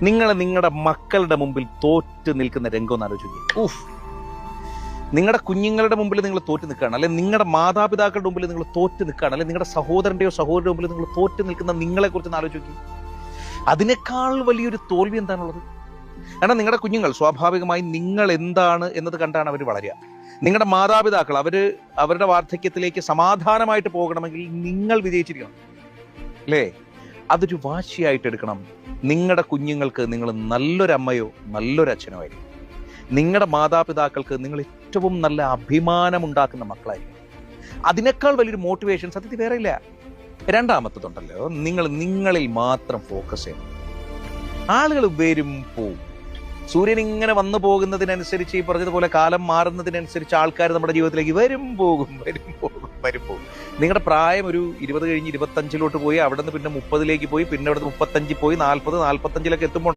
നിങ്ങളുടെ മക്കളുടെ മുമ്പിൽ തോറ്റ് നിൽക്കുന്ന രംഗം ഒന്ന് ആലോചിക്കുക. ഊഫ്, നിങ്ങളുടെ കുഞ്ഞുങ്ങളുടെ മുമ്പിൽ നിങ്ങൾ തോറ്റ് നിൽക്കുകയാണ്, അല്ലെങ്കിൽ നിങ്ങളുടെ മാതാപിതാക്കളുടെ മുമ്പിൽ നിങ്ങൾ തോറ്റ് നിൽക്കുകയാണ്, അല്ലെങ്കിൽ നിങ്ങളുടെ സഹോദരന്റെയോ സഹോദരന്റെ മുമ്പിൽ നിങ്ങൾ തോറ്റ് നിൽക്കുന്ന നിങ്ങളെ കുറിച്ച് ആലോചിക്കുക. അതിനേക്കാൾ വലിയൊരു തോൽവി എന്താണുള്ളത്? കാരണം നിങ്ങളുടെ കുഞ്ഞുങ്ങൾ സ്വാഭാവികമായി നിങ്ങൾ എന്താണ് എന്നത് കണ്ടാണ് അവർ വളരുക. നിങ്ങളുടെ മാതാപിതാക്കൾ അവരുടെ വാർദ്ധക്യത്തിലേക്ക് സമാധാനമായിട്ട് പോകണമെങ്കിൽ നിങ്ങൾ വിജയിച്ചിരിക്കണം, അല്ലേ? അതൊരു വാശിയായിട്ട് എടുക്കണം. നിങ്ങളുടെ കുഞ്ഞുങ്ങൾക്ക് നിങ്ങൾ നല്ലൊരു അമ്മയോ നല്ലൊരു അച്ഛനോ ആയിരിക്കും. നിങ്ങളുടെ മാതാപിതാക്കൾക്ക് നിങ്ങൾ ഏറ്റവും നല്ല അഭിമാനമുണ്ടാക്കുന്ന മക്കളായിരിക്കും. അതിനേക്കാൾ വലിയൊരു മോട്ടിവേഷൻ സത്യത്തിൽ വേറെ ഇല്ല. രണ്ടാമത്തതുണ്ടല്ലോ, നിങ്ങളിൽ മാത്രം ഫോക്കസ് ചെയ്യണം. ആളുകൾ വരും പോവും. സൂര്യൻ ഇങ്ങനെ വന്നു പോകുന്നതിനനുസരിച്ച്, ഈ പറഞ്ഞതുപോലെ കാലം മാറുന്നതിനനുസരിച്ച് ആൾക്കാർ നമ്മുടെ ജീവിതത്തിലേക്ക് വരും പോകും. നിങ്ങളുടെ പ്രായം ഒരു 20 കഴിഞ്ഞ് 25 പോയി, അവിടെ നിന്ന് പിന്നെ 30 പോയി, പിന്നെ അവിടെ നിന്ന് 35 പോയി, 40, 45 എത്തുമ്പോൾ